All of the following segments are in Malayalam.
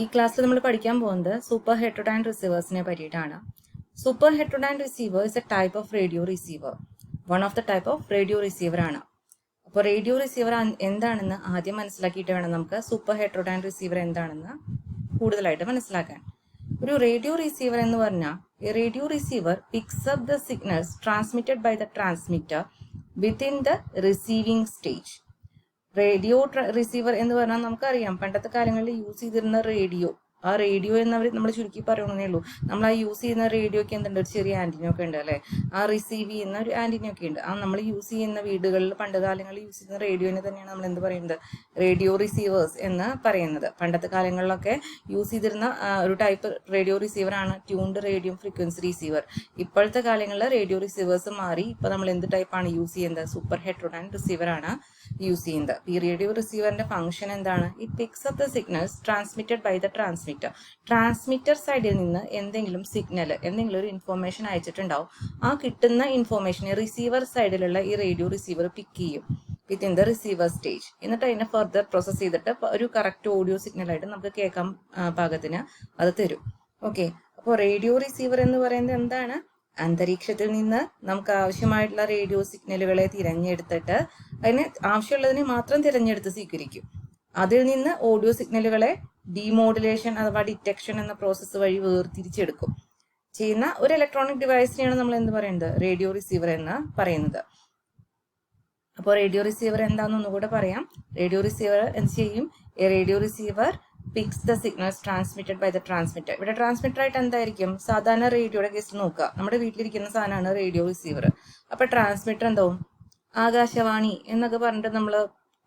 ഈ ക്ലാസ്സിൽ നമ്മൾ പഠിക്കാൻ പോകുന്നത് സൂപ്പർ ഹെറ്ററോഡൈൻ റിസീവേഴ്സിനെ പറ്റിയിട്ടാണ്. Super heterodyne receiver is A type of radio receiver. One of the type of radio receiver ആണ്. അപ്പോൾ റേഡിയോ റിസീവർ എന്താണെന്ന് ആദ്യം മനസ്സിലാക്കിയിട്ട് വേണം നമുക്ക് സൂപ്പർ ഹെറ്ററോഡൈൻ റിസീവർ എന്താണെന്ന് കൂടുതലായിട്ട് മനസ്സിലാക്കാൻ. ഒരു റേഡിയോ റിസീവർ എന്ന് പറഞ്ഞാൽ a radio receiver picks up the signals transmitted by the transmitter within the receiving stage. Radio receiver എന്ന് പറഞ്ഞാൽ നമുക്കറിയാം പണ്ടത്തെ കാലങ്ങളിൽ യൂസ് ചെയ്തിരുന്ന റേഡിയോ, ആ റേഡിയോ എന്നവർ നമ്മൾ ചുരുക്കി പറയണമെന്നേ ഉള്ളൂ. നമ്മൾ ആ യൂസ് ചെയ്യുന്ന റേഡിയോക്ക് എന്തുണ്ട്, ഒരു ചെറിയ ആന്റിന ഒക്കെ ഉണ്ട് അല്ലേ, ആ റിസീവ് ചെയ്യുന്ന ഒരു ആന്റിന ഒക്കെ ഉണ്ട്. ആ നമ്മൾ യൂസ് ചെയ്യുന്ന വീടുകളിൽ പണ്ട് കാലങ്ങളിൽ യൂസ് ചെയ്യുന്ന റേഡിയോനെ തന്നെയാണ് നമ്മൾ എന്ത് പറയുന്നത്, റേഡിയോ റിസീവേഴ്സ് എന്ന് പറയുന്നത്. പണ്ടത്തെ കാലങ്ങളിലൊക്കെ യൂസ് ചെയ്തിരുന്ന ഒരു ടൈപ്പ് റേഡിയോ റിസീവറാണ് ട്യൂൺഡ് റേഡിയോ ഫ്രീക്വൻസി റിസീവർ. ഇപ്പോഴത്തെ കാലങ്ങളിൽ റേഡിയോ റിസീവേഴ്സ് മാറി ഇപ്പൊ നമ്മൾ എന്ത് ടൈപ്പാണ് യൂസ് ചെയ്യുന്നത്, സൂപ്പർ ഹെറ്ററോഡൈൻ റിസീവറാണ് യൂസ് ചെയ്യുന്നത്. ഈ റേഡിയോ റിസീവറിന്റെ ഫംഗ്ഷൻ എന്താണ്, it picks up the signals transmitted by the transmitter. Transmitter സൈഡിൽ നിന്ന് എന്തെങ്കിലും സിഗ്നൽ, എന്തെങ്കിലും ഒരു ഇൻഫോർമേഷൻ അയച്ചിട്ടുണ്ടാവും. ആ കിട്ടുന്ന ഇൻഫോർമേഷനെ റിസീവർ സൈഡിലുള്ള ഈ റേഡിയോ റിസീവർ പിക്ക് ചെയ്യും വിത്തിൻ ദ റിസീവർ സ്റ്റേജ്. എന്നിട്ട് അതിനെ ഫർദർ പ്രോസസ് ചെയ്തിട്ട് ഒരു കറക്റ്റ് ഓഡിയോ സിഗ്നൽ ആയിട്ട് നമുക്ക് കേൾക്കാൻ പാകത്തിന് അത് തരും. ഓക്കെ, അപ്പോൾ റേഡിയോ റിസീവർ എന്ന് പറയുന്നത് എന്താണ്, അന്തരീക്ഷത്തിൽ നിന്ന് നമുക്ക് ആവശ്യമായിട്ടുള്ള റേഡിയോ സിഗ്നലുകളെ തിരഞ്ഞെടുത്തിട്ട് അതിന് ആവശ്യമുള്ളതിനെ മാത്രം തിരഞ്ഞെടുത്ത് സ്വീകരിക്കും. അതിൽ നിന്ന് ഓഡിയോ സിഗ്നലുകളെ ഡീമോഡുലേഷൻ അഥവാ ഡിറ്റക്ഷൻ എന്ന പ്രോസസ്സ് വഴി വേർതിരിച്ചെടുക്കും ചെയ്യുന്ന ഒരു ഇലക്ട്രോണിക് ഡിവൈസിനെയാണ് നമ്മൾ എന്ത് പറയുന്നത്, റേഡിയോ റിസീവർ എന്ന് പറയുന്നത്. അപ്പോൾ റേഡിയോ റിസീവർ എന്താണെന്നൊന്നുകൂടെ പറയാം. റേഡിയോ റിസീവർ എന്ത് ചെയ്യും, a radio receiver picks the signals transmitted by the transmitter. ഇവിടെ ട്രാൻസ്മിറ്റർ ആയിട്ട് എന്തായിരിക്കും, സാധാരണ റേഡിയോയുടെ കേസ് നോക്കുക, നമ്മുടെ വീട്ടിലിരിക്കുന്ന സാധനമാണ് റേഡിയോ റിസീവർ. അപ്പൊ ട്രാൻസ്മിറ്റർ എന്താവും, ആകാശവാണി എന്നൊക്കെ പറഞ്ഞിട്ട് നമ്മൾ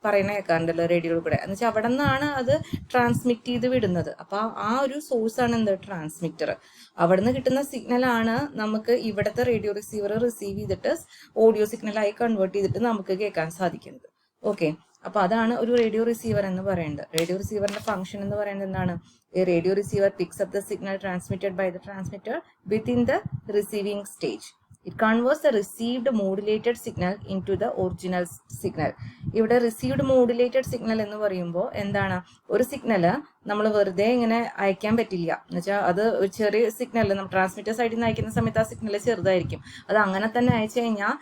പറയുന്ന കേൾക്കാറുണ്ടല്ലോ റേഡിയോയിൽ കൂടെ, എന്ന് വെച്ചാൽ അവിടെ നിന്നാണ് അത് ട്രാൻസ്മിറ്റ് ചെയ്ത് വിടുന്നത്. അപ്പൊ ആ ഒരു സോഴ്സ് ആണ് എന്ത്, ട്രാൻസ്മിറ്റർ. അവിടെ നിന്ന് കിട്ടുന്ന സിഗ്നലാണ് നമുക്ക് ഇവിടുത്തെ റേഡിയോ റിസീവർ റിസീവ് ചെയ്തിട്ട് ഓഡിയോ സിഗ്നലായി കൺവേർട്ട് ചെയ്തിട്ട് നമുക്ക് കേൾക്കാൻ സാധിക്കുന്നത്. ഓക്കെ, അപ്പൊ അതാണ് ഒരു റേഡിയോ റിസീവർ എന്ന് പറയുന്നത്. റേഡിയോ റിസീവറിന്റെ ഫംഗ്ഷൻ എന്ന് പറയുന്നത് എന്താണ്, radio receiver picks up the signal transmitted by the transmitter within the receiving stage. It converts the received modulated signal into the original signal. ഇവിടെ റിസീവ്ഡ് മോഡുലേറ്റഡ് സിഗ്നൽ എന്ന് പറയുമ്പോൾ എന്താണ്, ഒരു സിഗ്നല് നമ്മൾ വെറുതെ ഇങ്ങനെ അയക്കാൻ പറ്റില്ല. എന്ന് വെച്ചാൽ അത് ഒരു ചെറിയ സിഗ്നൽ നമ്മൾ ട്രാൻസ്മിറ്റർ സൈഡിൽ നിന്ന് അയക്കുന്ന സമയത്ത് ആ സിഗ്നൽ ചെറുതായിരിക്കും. അത് അങ്ങനെ തന്നെ അയച്ചു കഴിഞ്ഞാൽ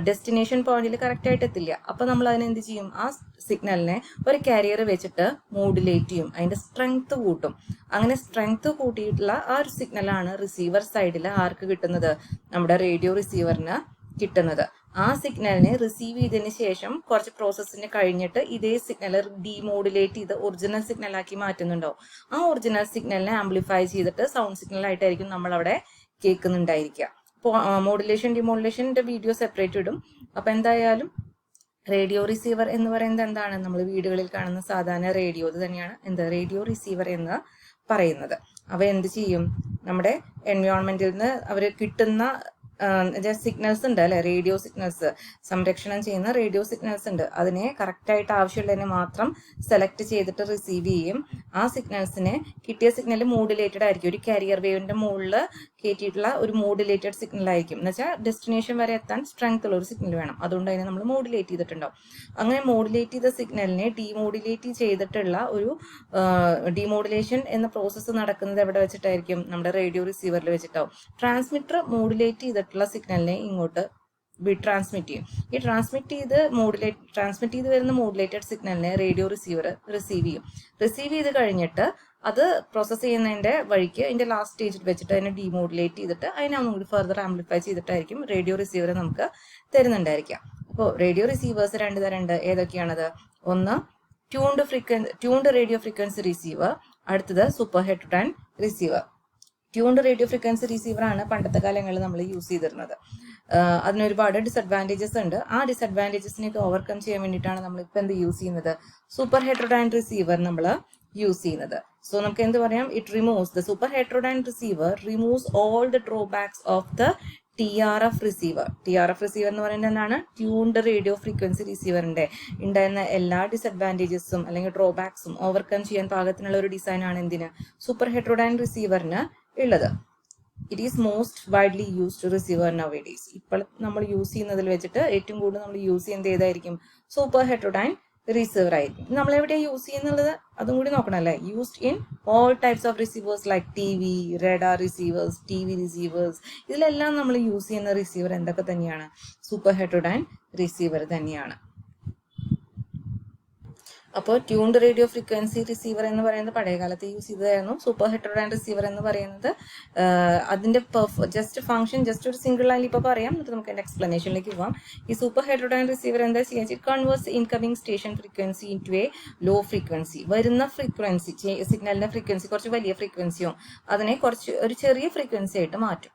ഡെസ്റ്റിനേഷൻ പോയിന്റിൽ കറക്റ്റ് ആയിട്ട് എത്തില്ല. അപ്പൊ നമ്മൾ അതിനെ എന്ത് ചെയ്യും, ആ സിഗ്നലിനെ ഒരു കാരിയർ വെച്ചിട്ട് മോഡുലേറ്റ് ചെയ്യും, അതിന്റെ സ്ട്രെങ്ത് കൂട്ടും. അങ്ങനെ സ്ട്രെങ്ത് കൂട്ടിയിട്ടുള്ള ആ ഒരു സിഗ്നലാണ് റിസീവർ സൈഡിൽ ആർക്ക് കിട്ടുന്നത്, നമ്മുടെ റേഡിയോ റിസീവറിന് കിട്ടുന്നത്. ആ സിഗ്നലിനെ റിസീവ് ചെയ്തതിന് ശേഷം കുറച്ച് പ്രോസസ്സിന് കഴിഞ്ഞിട്ട് ഇതേ സിഗ്നൽ ഡീമോഡുലേറ്റ് ചെയ്ത് ഒറിജിനൽ സിഗ്നലാക്കി മാറ്റുന്നുണ്ടാവും. ആ ഒറിജിനൽ സിഗ്നലിനെ ആംപ്ലിഫൈ ചെയ്തിട്ട് സൗണ്ട് സിഗ്നൽ ആയിട്ടായിരിക്കും നമ്മൾ അവിടെ കേൾക്കുന്നുണ്ടായിരിക്കുക. മോഡുലേഷൻ ഡിമോഡുലേഷൻ്റെ വീഡിയോ സെപ്പറേറ്റ് ഇടും. അപ്പൊ എന്തായാലും റേഡിയോ റിസീവർ എന്ന് പറയുന്നത് എന്താണ്, നമ്മൾ വീടുകളിൽ കാണുന്ന സാധാരണ റേഡിയോ തന്നെയാണ് എന്ത്, റേഡിയോ റിസീവർ എന്ന് പറയുന്നത്. അവ എന്ത് ചെയ്യും, നമ്മുടെ എൻവയോൺമെന്റിൽ നിന്ന് അവർ കിട്ടുന്ന സിഗ്നൽസ് ഉണ്ട് അല്ലെ, റേഡിയോ സിഗ്നൽസ്, സംരക്ഷണം ചെയ്യുന്ന റേഡിയോ സിഗ്നൽസ് ഉണ്ട്. അതിനെ കറക്റ്റായിട്ട് ആവശ്യമുള്ളതിനെ മാത്രം സെലക്ട് ചെയ്തിട്ട് റിസീവ് ചെയ്യും. ആ സിഗ്നൽസിനെ കിട്ടിയ സിഗ്നൽ മോഡുലേറ്റഡ് ആയിരിക്കും, ഒരു കാരിയർ വേവിന്റെ മുകളിൽ കയറ്റിയിട്ടുള്ള ഒരു മോഡുലേറ്റഡ് സിഗ്നൽ ആയിരിക്കും. എന്ന് വെച്ചാൽ ഡെസ്റ്റിനേഷൻ വരെ എത്താൻ സ്ട്രെങ്ത് ഉള്ള ഒരു സിഗ്നൽ വേണം, അതുകൊണ്ട് അതിനെ നമ്മൾ മോഡുലേറ്റ് ചെയ്തിട്ടുണ്ടാവും. അങ്ങനെ മോഡുലേറ്റ് ചെയ്ത സിഗ്നലിനെ ഡീമോഡുലേറ്റ് ചെയ്തിട്ടുള്ള ഒരു ഡീമോഡുലേഷൻ എന്ന പ്രോസസ്സ് നടക്കുന്നത് എവിടെ വെച്ചിട്ടായിരിക്കും, നമ്മുടെ റേഡിയോ റിസീവറിൽ വെച്ചിട്ടാവും. ട്രാൻസ്മിറ്റർ മോഡുലേറ്റ് ചെയ്തിട്ടുള്ള സിഗ്നലിനെ ഇങ്ങോട്ട് ട്രാൻസ്മിറ്റ് ചെയ്യും. ഈ ട്രാൻസ്മിറ്റ് ചെയ്ത് വരുന്ന മോഡുലേറ്റഡ് സിഗ്നലിനെ റേഡിയോ റിസീവർ റിസീവ് ചെയ്യും. റിസീവ് ചെയ്ത് കഴിഞ്ഞിട്ട് അത് പ്രോസസ്സ് ചെയ്യുന്നതിന്റെ വഴിക്ക് അതിന്റെ ലാസ്റ്റ് സ്റ്റേജിൽ വെച്ചിട്ട് അതിനെ ഡീമോഡുലേറ്റ് ചെയ്തിട്ട് അതിനെ ഒന്നുകൂടി ഫർദർ ആംപ്ലിഫൈ ചെയ്തിട്ടായിരിക്കും റേഡിയോ റിസീവർ നമുക്ക് തരുന്നുണ്ടായിരിക്കാം. അപ്പോൾ റേഡിയോ റിസീവേഴ്സ് രണ്ട് തരമുണ്ട്. ഏതൊക്കെയാണത്, ഒന്ന് ട്യൂൺഡ് റേഡിയോ ഫ്രീക്വൻസി റിസീവർ, അടുത്തത് super heterodyne receiver. Tuned radio frequency receiver ആണ് പണ്ടത്തെ കാലങ്ങളിൽ നമ്മൾ യൂസ് ചെയ്തിരുന്നത്. അതിന് ഒരുപാട് ഡിസഡ്വാൻറ്റേജസ് ഉണ്ട്. ആ ഡിസഡ്വാൻറ്റേജസിനെയൊക്കെ ഓവർകം ചെയ്യാൻ വേണ്ടിയിട്ടാണ് നമ്മൾ ഇപ്പം എന്ത് യൂസ് ചെയ്യുന്നത്, സൂപ്പർ ഹെറ്ററോഡൈൻ റിസീവർ നമ്മൾ യൂസ് ചെയ്യുന്നത്. സോ നമുക്ക് എന്ത് പറയാം, it removes the super heterodyne receiver removes all the drawbacks of the TRF receiver. TRF receiver എന്ന് പറയുന്നത് എന്താണ്, ട്യൂൺഡ് റേഡിയോ ഫ്രീക്വൻസി റിസീവറിന്റെ ഉണ്ടായിരുന്ന എല്ലാ ഡിസഡ്വാൻറ്റേജസും അല്ലെങ്കിൽ ഡ്രോബാക്സും ഓവർകം ചെയ്യാൻ പാകത്തിനുള്ള ഒരു ഡിസൈൻ ആണ് എന്തിന്, സൂപ്പർ ഹെറ്ററോഡൈൻ റിസീവറിന് ഉള്ളത്. It is most widely used receiver now-A-days. ഇപ്പോൾ നമ്മൾ യൂസ് ചെയ്യുന്നതിൽ വെച്ചിട്ട് ഏറ്റവും കൂടുതൽ നമ്മൾ യൂസ് ചെയ്യുന്നത് ഏതായിരിക്കും, സൂപ്പർ ഹെറ്ററോഡൈൻ റിസീവർ ആയിരിക്കും. നമ്മളെവിടെയാണ് യൂസ് ചെയ്യുന്നുള്ളത് അതും കൂടി നോക്കണമല്ലേ. Used in all types of receivers like TV, radar receivers, TV receivers, ഇതിലെല്ലാം നമ്മൾ യൂസ് ചെയ്യുന്ന റിസീവർ എന്തൊക്കെ തന്നെയാണ്? സൂപ്പർ ഹെറ്ററോഡൈൻ റിസീവർ തന്നെയാണ്. അപ്പോൾ ട്യൂൺഡ് റേഡിയോ ഫ്രീക്വൻസി റിസീവർ എന്ന് പറയുന്നത് പഴയ കാലത്ത് യൂസ് ചെയ്തതായിരുന്നു. സൂപ്പർ ഹെറ്ററോഡൈൻ റിസീവർ എന്ന് പറയുന്നത് അതിൻ്റെ ജസ്റ്റ് ഫംഗ്ഷൻ ജസ്റ്റ് ഒരു സിംഗിൾ ലൈനിൽ ഇപ്പോൾ പറയാം, എന്നിട്ട് നമുക്ക് എൻ്റെ എക്സ്പ്ലനേഷനിലേക്ക് പോകാം. ഈ സൂപ്പർ ഹെറ്ററോഡൈൻ റിസീവർ എന്താ ചെയ്യുക? It converts incoming station frequency into a low frequency. വരുന്ന ഫ്രീക്വൻസി, സിഗ്നലിൻ്റെ ഫ്രീക്വൻസി കുറച്ച് വലിയ ഫ്രീക്വൻസിയോ അതിനെ ഒരു ചെറിയ ഫ്രീക്വൻസി ആയിട്ട് മാറ്റും.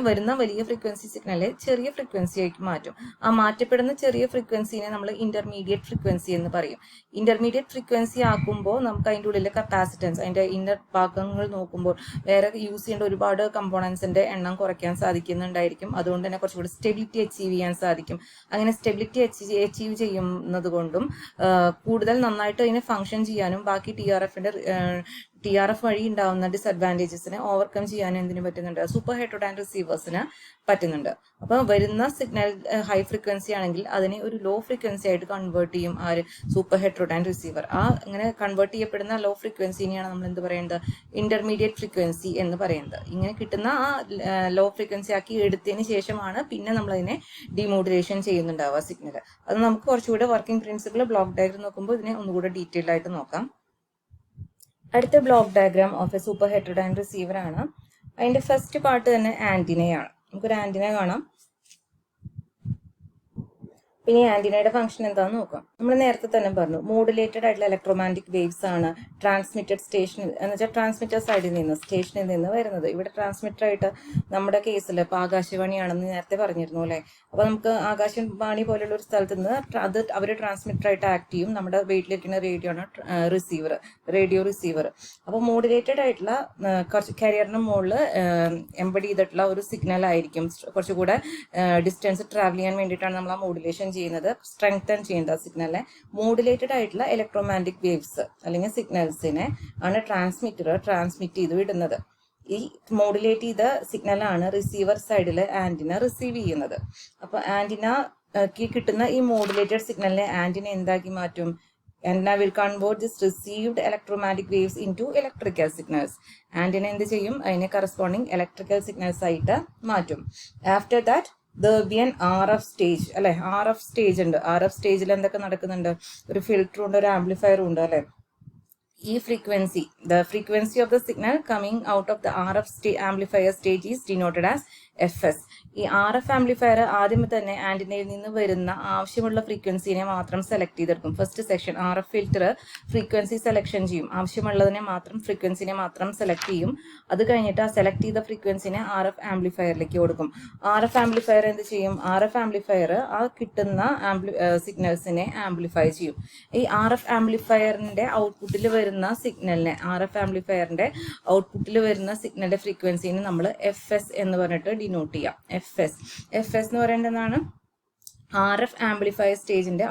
വരുന്ന വലിയ ഫ്രീക്വൻസി സിഗ്നലെ ചെറിയ ഫ്രീക്വൻസി ആയിട്ട് മാറ്റും. ആ മാറ്റപ്പെടുന്ന ചെറിയ ഫ്രീക്വൻസിനെ നമ്മൾ ഇന്റർമീഡിയറ്റ് ഫ്രീക്വൻസി എന്ന് പറയും. ഇന്റർമീഡിയറ്റ് ഫ്രീക്വൻസി ആക്കുമ്പോൾ നമുക്ക് അതിൻ്റെ ഉള്ളിലെ കപ്പാസിറ്റൻസ്, അതിൻ്റെ ഇന്നർ ഭാഗങ്ങൾ നോക്കുമ്പോൾ വേറെ യൂസ് ചെയ്യേണ്ട ഒരുപാട് കമ്പോണൻസിന്റെ എണ്ണം കുറയ്ക്കാൻ സാധിക്കുന്നുണ്ടായിരിക്കും. അതുകൊണ്ട് തന്നെ കുറച്ചുകൂടി സ്റ്റെബിലിറ്റി അച്ചീവ് ചെയ്യാൻ സാധിക്കും. അങ്ങനെ സ്റ്റെബിലിറ്റി അച്ചീവ് ചെയ്യുന്നത് കൊണ്ടും കൂടുതൽ നന്നായിട്ട് അതിനെ ഫംഗ്ഷൻ ചെയ്യാനും ബാക്കി TRF വഴി ഉണ്ടാവുന്ന ഡിസഡ്വാൻറ്റേജസിനെ ഓവർകം ചെയ്യാൻ എന്തിനു പറ്റുന്നുണ്ട്? സൂപ്പർ ഹെറ്ററോഡൈൻ റിസീവേഴ്സിന് പറ്റുന്നുണ്ട്. അപ്പോൾ വരുന്ന സിഗ്നൽ ഹൈ ഫ്രീക്വൻസി ആണെങ്കിൽ അതിനെ ഒരു ലോ ഫ്രീക്വൻസി ആയിട്ട് കൺവേർട്ട് ചെയ്യും ആര്? Super heterodyne receiver. അങ്ങനെ കൺവേർട്ട് ചെയ്യപ്പെടുന്ന ലോ ഫ്രീക്വൻസിനെയാണ് നമ്മൾ എന്ത് പറയുന്നത്? ഇന്റർമീഡിയറ്റ് ഫ്രീക്വൻസി എന്ന് പറയുന്നത്. ഇങ്ങനെ കിട്ടുന്ന ആ ലോ ഫ്രീക്വൻസി ആക്കി എടുത്തതിന് ശേഷമാണ് പിന്നെ നമ്മളതിനെ ഡിമോഡുലേഷൻ ചെയ്യുന്നുണ്ടാവുക സിഗ്നൽ. അത് നമുക്ക് കുറച്ചുകൂടെ വർക്കിംഗ് പ്രിൻസിപ്പിൾ ബ്ലോക്ക് ഡയഗ്രം നോക്കുമ്പോൾ ഇതിനെ ഒന്നുകൂടെ ഡീറ്റെയിൽ ആയിട്ട് നോക്കാം. അടുത്ത block diagram of a super heterodyne receiver ആണ്. അതിന്റെ ഫസ്റ്റ് പാർട്ട് തന്നെ ആന്റിനയാണ്. നമുക്കൊരു ആന്റിന കാണാം. പിന്നെ ഈ ആന്റിനയുടെ ഫംഗ്ഷൻ എന്താണെന്ന് നോക്കാം. നമ്മൾ നേരത്തെ തന്നെ പറഞ്ഞു, മോഡുലേറ്റഡ് ആയിട്ടുള്ള ഇലക്ട്രോമാഗ്നറ്റിക് വേവ്സ് ആണ് ട്രാൻസ്മിറ്റഡ് സ്റ്റേഷനിൽ എന്ന് വെച്ചാൽ ട്രാൻസ്മിറ്റർ സൈഡിൽ നിന്ന് സ്റ്റേഷനിൽ നിന്ന് വരുന്നത്. ഇവിടെ ട്രാൻസ്മിറ്റർ ആയിട്ട് നമ്മുടെ കേസിൽ ഇപ്പോൾ ആകാശവാണിയാണെന്ന് നേരത്തെ പറഞ്ഞിരുന്നു അല്ലേ. അപ്പോൾ നമുക്ക് ആകാശവാണി പോലുള്ള ഒരു സ്ഥലത്ത് നിന്ന് അത് അവർ ട്രാൻസ്മിറ്റർ ആയിട്ട് ആക്ട് ചെയ്യും. നമ്മുടെ വീട്ടിലിരിക്കുന്ന റേഡിയോ ആണ് റേഡിയോ റിസീവർ. അപ്പോൾ മോഡുലേറ്റഡ് ആയിട്ടുള്ള കുറച്ച് കരിയറിന് മുകളിൽ എംബഡ് ചെയ്തിട്ടുള്ള ഒരു സിഗ്നൽ ആയിരിക്കും. കുറച്ചുകൂടെ ഡിസ്റ്റൻസ് ട്രാവൽ ചെയ്യാൻ വേണ്ടിയിട്ടാണ് നമ്മൾ ആ മോഡുലേഷൻ ചെയ്യുന്നത്, സ്ട്രെങ്തൻ ചെയ്യുന്നത് സിഗ്നലിനെ. മോഡുലേറ്റഡ് ആയിട്ടുള്ള ഇലക്ട്രോമാഗ്നറ്റിക് വേവ്സ് അല്ലെങ്കിൽ സിഗ്നൽസിനെ ആണ് ട്രാൻസ്മിറ്റ് ചെയ്ത് വിടുന്നത്. ഈ മോഡുലേറ്റ് ചെയ്ത സിഗ്നലാണ് റിസീവർ സൈഡിൽ ആന്റിന റിസീവ് ചെയ്യുന്നത്. അപ്പൊ ആന്റിനക്ക് കിട്ടുന്ന ഈ മോഡുലേറ്റഡ് സിഗ്നലിനെ ആന്റിന എന്താക്കി മാറ്റും? Antenna will convert this received electromagnetic waves into electrical signals. Antenna എന്ത് ചെയ്യും? അതിനെ കറസ്പോണ്ടിങ് ഇലക്ട്രിക്കൽ സിഗ്നൽസ് ആയിട്ട് മാറ്റും. After that there will be an RF stage അല്ലെ. RF സ്റ്റേജ് ഉണ്ട്. RF സ്റ്റേജിൽ എന്തൊക്കെ നടക്കുന്നുണ്ട്? ഒരു ഫിൽറ്ററും ഉണ്ട്, ഒരു ആംപ്ലിഫയറും ഉണ്ട് അല്ലെ. ഈ frequency, the frequency of the signal coming out of the RF amplifier stage is denoted as FS. ഈ RF ആംപ്ലിഫയർ ആദ്യം തന്നെ ആന്റിനയിൽ നിന്ന് വരുന്ന ആവശ്യമുള്ള ഫ്രീക്വൻസിനെ മാത്രം സെലക്ട് ചെയ്തെടുക്കും. First section RF filter frequency selection ചെയ്യും. ആവശ്യമുള്ളതിനെ മാത്രം ഫ്രീക്വൻസിനെ മാത്രം സെലക്ട് ചെയ്യും. അത് കഴിഞ്ഞിട്ട് ആ സെലക്ട് ചെയ്ത ഫ്രീക്വൻസിനെ RF ആംപ്ലിഫയറിലേക്ക് കൊടുക്കും. RF ആംപ്ലിഫയർ എന്ത് ചെയ്യും? RF ആംപ്ലിഫയർ ആ കിട്ടുന്ന സിഗ്നൽസിനെ ആംപ്ലിഫൈ ചെയ്യും. ഈ RF ആംപ്ലിഫയറിന്റെ ഔട്ട്പുട്ടിൽ വരുന്ന സിഗ്നലിനെ, RF ആംപ്ലിഫയറിന്റെ ഔട്ട്പുട്ടിൽ വരുന്ന സിഗ്നലിന്റെ ഫ്രീക്വൻസിനെ നമ്മൾ FS എന്ന് പറഞ്ഞിട്ട് ഡിനോട്ട് ചെയ്യാം. FS എന്ന് പറയുന്നത് എന്താണ്? RF ആംപ്ലിഫയർ സ്റ്റേജിന്റെ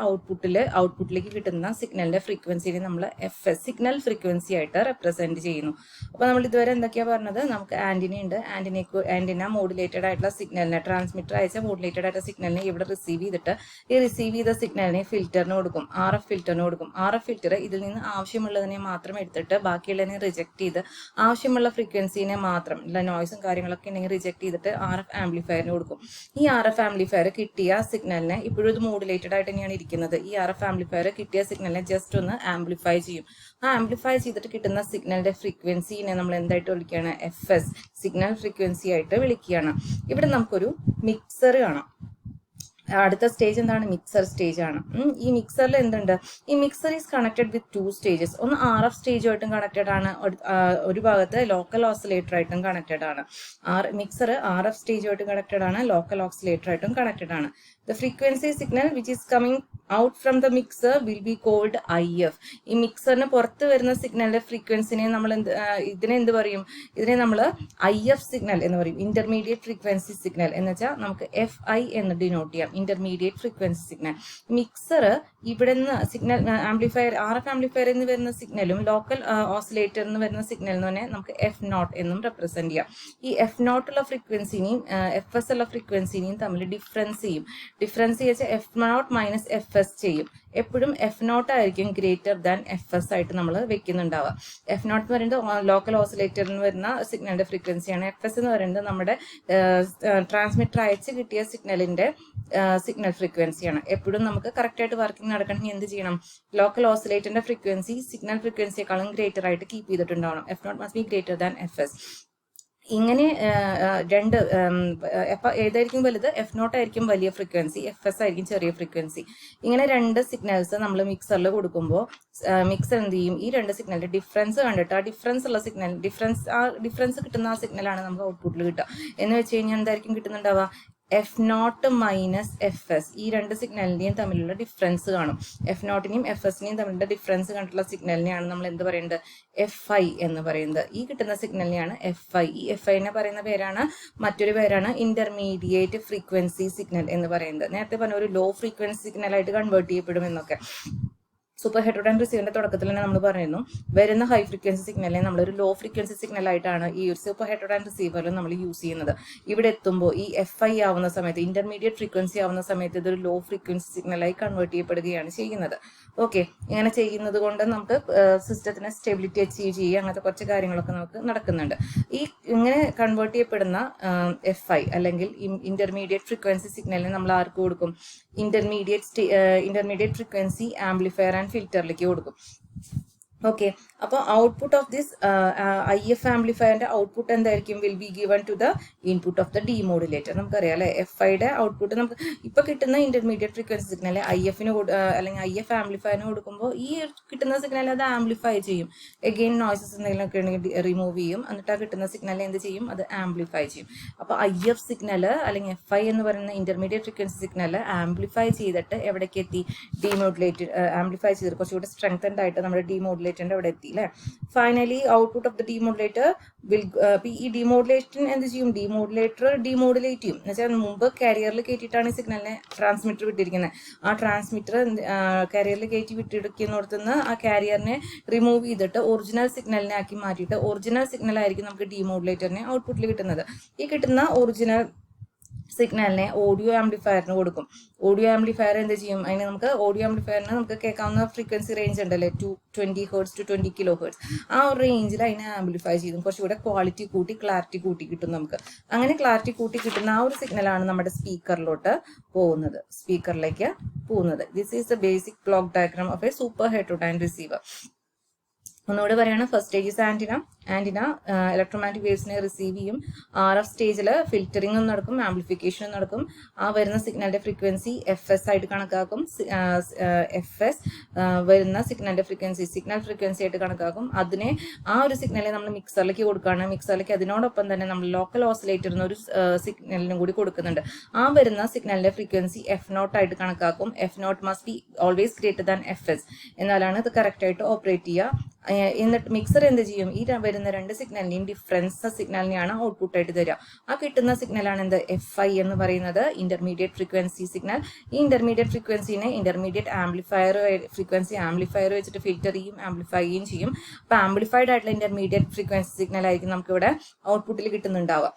ഔട്ട്പുട്ടിലേക്ക് കിട്ടുന്ന സിഗ്നലിന്റെ ഫ്രീക്വൻസിനെ നമ്മൾ FS സിഗ്നൽ ഫ്രീക്വൻസി ആയിട്ട് റെപ്രസെന്റ് ചെയ്യുന്നു. അപ്പോൾ നമ്മൾ ഇതുവരെ എന്തൊക്കെയാ പറഞ്ഞത്? നമുക്ക് ആന്റിന ഉണ്ട്. ആന്റിന മോഡുലേറ്റഡ് ആയിട്ടുള്ള സിഗ്നലിനെ, ട്രാൻസ്മിറ്റർ അയച്ച മോഡുലേറ്റഡ് ആയിട്ടുള്ള സിഗ്നലിനെ ഇവിടെ റിസീവ് ചെയ്തിട്ട് ഈ റിസീവ് ചെയ്ത സിഗ്നലിനെ ഫിൽറ്ററിന് കൊടുക്കും, RF ഫിൽറ്ററിന് കൊടുക്കും. RF ഫിൽറ്റർ ഇതിൽ നിന്ന് ആവശ്യമുള്ളതിനെ മാത്രം എടുത്തിട്ട് ബാക്കിയുള്ളതിനെ റിജക്ട് ചെയ്ത് ആവശ്യമുള്ള ഫ്രീക്വൻസിനെ മാത്രം, നോയ്സും കാര്യങ്ങളൊക്കെ ഉണ്ടെങ്കിൽ റിജക്ട് ചെയ്തിട്ട് RF ആംപ്ലിഫയറിന് കൊടുക്കും. ഈ RF ആംപ്ലിഫയർ കിട്ടിയ സിഗ്നലിനെ, ഇപ്പോഴും ഇത് മോഡുലേറ്റഡ് ആയിട്ട് തന്നെയാണ് ഇരിക്കുന്നത്, ഈ RF ആംപ്ലിഫയർ കിട്ടിയ സിഗ്നലിനെ ജസ്റ്റ് ഒന്ന് ആംപ്ലിഫൈ ചെയ്യും. ആ ആംപ്ലിഫൈ ചെയ്തിട്ട് കിട്ടുന്ന സിഗ്നലിന്റെ ഫ്രീക്വൻസിനെ നമ്മൾ എന്തായിട്ട് വിളിക്കുകയാണ്? FS സിഗ്നൽ ഫ്രീക്വൻസി ആയിട്ട് വിളിക്കുകയാണ്. ഇവിടെ നമുക്കൊരു മിക്സർ കാണാം. അടുത്ത സ്റ്റേജ് എന്താണ്? മിക്സർ സ്റ്റേജ് ആണ്. ഈ മിക്സറിൽ എന്തുണ്ട്? ഈ mixer is connected with 2 stages. ഒന്ന് RF സ്റ്റേജുമായിട്ടും കണക്റ്റഡ് ആണ്, ഒരു ഭാഗത്ത് ലോക്കൽ ഓസിലേറ്റർ ആയിട്ടും കണക്റ്റഡ് ആണ്. മിക്സർ RF സ്റ്റേജുമായിട്ട് കണക്റ്റഡ് ആണ്, ലോക്കൽ ഓസിലേറ്റർ ആയിട്ടും കണക്റ്റഡ് ആണ്. The frequency signal which is coming out from the mixer will be called IF. ഈ മിക്സറിന് പുറത്ത് വരുന്ന സിഗ്നലിന്റെ ഫ്രീക്വൻസിനെ നമ്മൾ ഇതിനെ എന്ത് പറയും? ഇതിനെ നമ്മൾ IF സിഗ്നൽ എന്ന് പറയും. ഇന്റർമീഡിയറ്റ് ഫ്രീക്വൻസി സിഗ്നൽ എന്ന് വെച്ചാൽ നമുക്ക് FI എന്ന് ഡിനോട്ട് ചെയ്യാം, ഇന്റർമീഡിയറ്റ് ഫ്രീക്വൻസി സിഗ്നൽ. മിക്സർ ഇവിടെ നിന്ന് സിഗ്നൽ ആംപ്ലിഫയർ, RF ആംപ്ലിഫയറിൽ നിന്ന് വരുന്ന സിഗ്നലും ലോക്കൽ ഓസിലേറ്ററിൽ നിന്ന് വരുന്ന സിഗ്നലിന് തന്നെ നമുക്ക് F0 എന്നും റെപ്രസെന്റ് ചെയ്യാം. ഈ F0 ഉള്ള ഫ്രീക്വൻസിനെയും FS ഉള്ള ഫ്രീക്വൻസിനെയും തമ്മിൽ ഡിഫറൻസ് ചെയ്യും. ഡിഫറൻസ് വെച്ചാൽ F0 മൈനസ് FS ചെയ്യും. എപ്പോഴും F0 ആയിരിക്കും ഗ്രേറ്റർ ദാൻ FS ആയിട്ട് നമ്മൾ വെക്കുന്നുണ്ടാവുക. F0 എന്ന് പറയുന്നത് ലോക്കൽ ഓസിലേറ്ററിന് വരുന്ന സിഗ്നലിന്റെ ഫ്രീക്വൻസിയാണ്. FS എന്ന് പറയുന്നത് നമ്മുടെ ട്രാൻസ്മിറ്റർ അയച്ച് കിട്ടിയ സിഗ്നലിന്റെ സിഗ്നൽ ഫ്രീക്വൻസിയാണ്. എപ്പോഴും നമുക്ക് കറക്റ്റ് ആയിട്ട് വർക്കിംഗ് നടക്കണമെങ്കിൽ എന്ത് ചെയ്യണം? ലോക്കൽ ഓസിലേറ്ററിന്റെ ഫ്രീക്വൻസി സിഗ്നൽ ഫ്രീക്വൻസിയെക്കാളും ഗ്രേറ്റർ ആയിട്ട് കീപ്പ് ചെയ്തിട്ടുണ്ടാവണം. F0 must be greater than FS. ഇങ്ങനെ രണ്ട് ഏതായിരിക്കും വലുത്? F0 ആയിരിക്കും വലിയ ഫ്രീക്വൻസി, FS ആയിരിക്കും ചെറിയ ഫ്രീക്വൻസി. ഇങ്ങനെ രണ്ട് സിഗ്നൽസ് നമ്മൾ മിക്സറിൽ കൊടുക്കുമ്പോൾ മിക്സർ എന്ത് ചെയ്യും? ഈ രണ്ട് സിഗ്നലിന്റെ ഡിഫറൻസ് കണ്ടിട്ട് ആ ഡിഫറൻസ് ഉള്ള സിഗ്നൽ ഡിഫറൻസ് കിട്ടുന്ന ആ സിഗ്നലാണ് നമുക്ക് ഔട്ട്പുട്ടിൽ കിട്ടുക. എന്ന് വെച്ച് കഴിഞ്ഞാൽ എന്തായിരിക്കും കിട്ടുന്നുണ്ടാവുക? F0 minus FS. ഈ രണ്ട് സിഗ്നലിന്റെയും തമ്മിലുള്ള ഡിഫറൻസ് കാണും. F0നെയും FSനെയും തമ്മിലുള്ള ഡിഫറൻസ് കണ്ടിട്ടുള്ള സിഗ്നലിനെയാണ് നമ്മൾ എന്ത് പറയുന്നത്? FI എന്ന് പറയുന്നത്. ഈ കിട്ടുന്ന സിഗ്നലിനെയാണ് FI. ഈ FIനെ പറയുന്ന പേരാണ്, മറ്റൊരു പേരാണ് ഇന്റർമീഡിയറ്റ് ഫ്രീക്വൻസി സിഗ്നൽ എന്ന് പറയുന്നത്. നേരത്തെ പറഞ്ഞ ഒരു ലോ ഫ്രീക്വൻസി സിഗ്നലായിട്ട് കൺവേർട്ട് ചെയ്യപ്പെടും എന്നൊക്കെ. സൂപ്പർ ഹെറ്ററോഡൈൻ റിസീവറിന്റെ തുടക്കത്തിൽ തന്നെ നമ്മൾ പറയുന്നു, വരുന്ന ഹൈ ഫ്രീക്വൻസി സിഗ്നലിനെ നമ്മളൊരു ലോ ഫ്രീക്വൻസി സിഗ്നൽ ആയിട്ടാണ് ഈ ഒരു സൂപ്പർ ഹെറ്ററോഡൈൻ റിസീവറിൽ നമ്മൾ യൂസ് ചെയ്യുന്നത്. ഇവിടെ എത്തുമ്പോൾ ഈ FI ആവുന്ന സമയത്ത്, ഇന്റർമീഡിയറ്റ് ഫ്രീക്വൻസി ആവുന്ന സമയത്ത് ഇതൊരു ലോ ഫ്രീക്വൻസി സിഗ്നലായി കൺവേർട്ട് ചെയ്യപ്പെടുകയാണ് ചെയ്യുന്നത്. ഓക്കെ, ഇങ്ങനെ ചെയ്യുന്നത് കൊണ്ട് നമുക്ക് സിസ്റ്റത്തിന് സ്റ്റെബിലിറ്റി അച്ചീവ് ചെയ്യുക, അങ്ങനത്തെ കുറച്ച് കാര്യങ്ങളൊക്കെ നമുക്ക് നടക്കുന്നുണ്ട്. ഈ ഇങ്ങനെ കൺവേർട്ട് ചെയ്യപ്പെടുന്ന FI അല്ലെങ്കിൽ ഇന്റർമീഡിയറ്റ് ഫ്രീക്വൻസി സിഗ്നലിനെ നമ്മൾ ആർക്ക് കൊടുക്കും? ഇന്റർമീഡിയറ്റ് ഫ്രീക്വൻസി ആംപ്ലിഫയർ ആൻഡ് ഫിൽറ്ററിലേക്ക് കൊടുക്കും. ഓക്കെ, അപ്പോൾ ഔട്ട്പുട്ട് ഓഫ് ദിസ് IF ആംപ്ലിഫയറിന്റെ ഔട്ട്പുട്ട് എന്തായിരിക്കും? Will be given to the input of the demodulator. നമുക്കറിയാം അല്ലെ, FIയുടെ ഔട്ട്പുട്ട് നമുക്ക് ഇപ്പൊ കിട്ടുന്ന ഇന്റർമീഡിയറ്റ് ഫ്രീക്വൻസി സിഗ്നൽ IFന് അല്ലെങ്കിൽ IF ആംപ്ലിഫയറിന് കൊടുക്കുമ്പോൾ ഈ കിട്ടുന്ന സിഗ്നൽ അത് ആംപ്ലിഫൈ ചെയ്യും. എഗെയിൻ നോയ്സസ് എന്തെങ്കിലുമൊക്കെ ഉണ്ടെങ്കിൽ റിമൂവ് ചെയ്യും. എന്നിട്ട് ആ കിട്ടുന്ന സിഗ്നൽ എന്ത് ചെയ്യും? അത് ആംപ്ലിഫൈ ചെയ്യും. അപ്പോൾ IF സിഗ്നൽ അല്ലെങ്കിൽ FI എന്ന് പറയുന്ന ഇന്റർമീഡിയറ്റ് ഫ്രീക്വൻസി സിഗ്നൽ ആംപ്ലിഫൈ ചെയ്തിട്ട് എവിടേക്ക് എത്തി? ഡിമോഡുലേറ്റ് ആംപ്ലിഫൈ ചെയ്തിട്ട് കുറച്ചുകൂടി സ്ട്രെങ്തൻഡ് ആയിട്ട് നമ്മുടെ ഡിമോഡുലേറ്ററിന്റെ അവിടെ എത്തി അല്ലെ. Finally output of the demodulator will ഈ ഡിമോഡുലേഷൻ എന്ത് ചെയ്യും? ഡിമോഡുലേറ്റർ ഡിമോഡുലേറ്റ് ചെയ്യും. എന്ന് വെച്ചാൽ മുമ്പ് കാരിയറിൽ കയറ്റിയിട്ടാണ് ഈ സിഗ്നലിനെ ട്രാൻസ്മിറ്റർ വിട്ടിരിക്കുന്നത്. ആ ട്രാൻസ്മിറ്റർ കാരിയറിൽ കയറ്റി വിട്ടിരിക്കുന്നിടത്തുനിന്ന് ആ കാരിയറിനെ റിമൂവ് ചെയ്തിട്ട് ഒറിജിനൽ സിഗ്നലിനെ ആക്കി മാറ്റിയിട്ട് ഒറിജിനൽ സിഗ്നൽ ആയിരിക്കും നമുക്ക് ഡിമോഡുലേറ്ററിനെ ഔട്ട്പുട്ടിൽ കിട്ടുന്നത്. ഈ കിട്ടുന്ന ഒറിജിനൽ സിഗ്നലിനെ ഓഡിയോ ആംപ്ലിഫയറിന് കൊടുക്കും. ഓഡിയോ ആംപ്ലിഫയർ എന്ത് ചെയ്യും? അതിന് നമുക്ക് ഓഡിയോ ആംപ്ലിഫയറിന് നമുക്ക് കേൾക്കാവുന്ന ഫ്രീക്വൻസി റേഞ്ച് ഉണ്ടല്ലേ, 20 Hz to 20 kHz. ആ ഒരു റേഞ്ചിൽ അതിനെ ആംപ്ലിഫൈ ചെയ്യും. കുറച്ചുകൂടെ ക്വാളിറ്റി കൂട്ടി ക്ലാരിറ്റി കൂട്ടി കിട്ടും നമുക്ക്. അങ്ങനെ ക്ലാരിറ്റി കൂട്ടി കിട്ടുന്ന ആ ഒരു സിഗ്നലാണ് നമ്മുടെ സ്പീക്കറിലേക്ക് പോകുന്നത്. This is the basic block diagram of a super heterodyne receiver. ഒന്നുകൂടെ പറയാണ്, first stage is antenna electromagnetic വേവ്സിനെ റിസീവ് ചെയ്യും. RF സ്റ്റേജിൽ ഫിൽറ്ററിംഗും നടക്കും, ആംപ്ലിഫിക്കേഷനും നടക്കും. ആ വരുന്ന സിഗ്നലിന്റെ ഫ്രീക്വൻസി FS ആയിട്ട് കണക്കാക്കും. FS വരുന്ന സിഗ്നലിന്റെ ഫ്രീക്വൻസി സിഗ്നൽ ഫ്രീക്വൻസി ആയിട്ട് കണക്കാക്കും. അതിനെ ആ ഒരു സിഗ്നലിനെ നമ്മൾ മിക്സറിലേക്ക് കൊടുക്കുകയാണ്. മിക്സറിലേക്ക് അതിനോടൊപ്പം തന്നെ നമ്മൾ ലോക്കൽ ഓസിലേറ്റർ എന്നൊരു സിഗ്നലിനും കൂടി കൊടുക്കുന്നുണ്ട്. ആ വരുന്ന സിഗ്നലിന്റെ ഫ്രീക്വൻസി F0 ആയിട്ട് കണക്കാക്കും. F0 must be always greater than FS എന്നാലാണ് ഇത് കറക്റ്റ് ആയിട്ട് ഓപ്പറേറ്റ് ചെയ്യുക. എന്നിട്ട് മിക്സർ എന്ത് ചെയ്യും? ഈ വരുന്ന രണ്ട് സിഗ്നലിന്റെയും ഡിഫറൻസ് സിഗ്നലിനെയാണ് ഔട്ട്പുട്ട് ആയിട്ട് തരിക. ആ കിട്ടുന്ന സിഗ്നലാണ് എന്ത്? FI എന്ന് പറയുന്നത്, ഇന്റർമീഡിയറ്റ് ഫ്രീക്വൻസി സിഗ്നൽ. ഈ ഇന്റർമീഡിയറ്റ് ഫ്രീക്വൻസിനെ ഇന്റർമീഡിയറ്റ് ഫ്രീക്വൻസി ആംപ്ലിഫയർ വെച്ചിട്ട് ഫിൽറ്റർ ചെയ്യും, ആംപ്ലിഫൈ ചെയ്യും. അപ്പൊ ആംപ്ലിഫൈഡ് ആയിട്ടുള്ള ഇന്റർമീഡിയറ്റ് ഫ്രീക്വൻസി സിഗ്നൽ ആയിരിക്കും നമുക്ക് ഇവിടെ ഔട്ട്പുട്ടിൽ കിട്ടുന്നുണ്ടാവുക.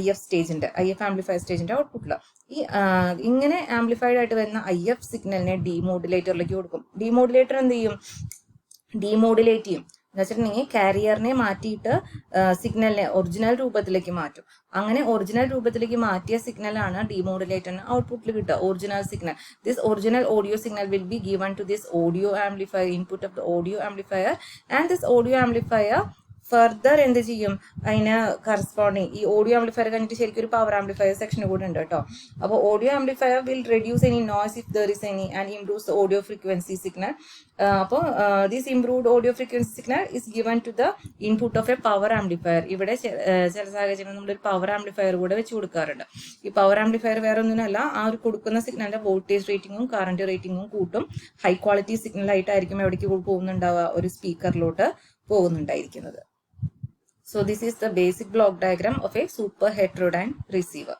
IF ആംപ്ലിഫയർ സ്റ്റേജിന്റെ ഔട്ട്പുട്ടിൽ ഈ ഇങ്ങനെ ആംപ്ലിഫൈഡ് ആയിട്ട് വരുന്ന IF സിഗ്നലിനെ ഡിമോഡുലേറ്ററിലേക്ക് കൊടുക്കും. ഡിമോഡുലേറ്റർ എന്ത് ചെയ്യും? ഡീമോഡുലേറ്റ് ചെയ്യും. എന്ന് വെച്ചിട്ടുണ്ടെങ്കിൽ കാരിയറിനെ മാറ്റിയിട്ട് സിഗ്നലിനെ ഒറിജിനൽ രൂപത്തിലേക്ക് മാറ്റും. അങ്ങനെ ഒറിജിനൽ രൂപത്തിലേക്ക് മാറ്റിയ സിഗ്നലാണ് ഡിമോഡുലേറ്ററിന് ഔട്ട്പുട്ടിൽ കിട്ടുക, original signal. This original audio signal will be given to this audio amplifier, input of the audio amplifier. And this audio amplifier further എന്ത് ചെയ്യും? അതിന് കറസ്പോണ്ടിങ് ഈ ഓഡിയോ ആംപ്ലിഫയർ കഴിഞ്ഞിട്ട് ശരിക്കും ഒരു പവർ ആംപ്ലിഫയർ സെക്ഷൻ കൂടെ ഉണ്ട് കേട്ടോ. അപ്പോൾ audio amplifier will reduce any noise if there is any and improves the audio frequency signal. അപ്പോൾ this improved audio frequency signal is given to the input of a power amplifier. ഇവിടെ ചില സാഹചര്യങ്ങളിൽ നമ്മളൊരു പവർ ആംപ്ലിഫയർ കൂടെ വെച്ച് കൊടുക്കാറുണ്ട്. ഈ പവർ ആംപ്ലിഫയർ വേറെ ഒന്നിനല്ല, ആ ഒരു കൊടുക്കുന്ന സിഗ്നലിന്റെ വോൾട്ടേജ് റേറ്റിംഗും കറന്റ് റേറ്റിംഗും കൂട്ടും. ഹൈ ക്വാളിറ്റി സിഗ്നൽ ആയിട്ടായിരിക്കും എവിടേക്ക് പോകുന്നുണ്ടാവുക? ഒരു സ്പീക്കറിലോട്ട് പോകുന്നുണ്ടായിരിക്കുന്നത്. So this is the basic block diagram of a super heterodyne receiver.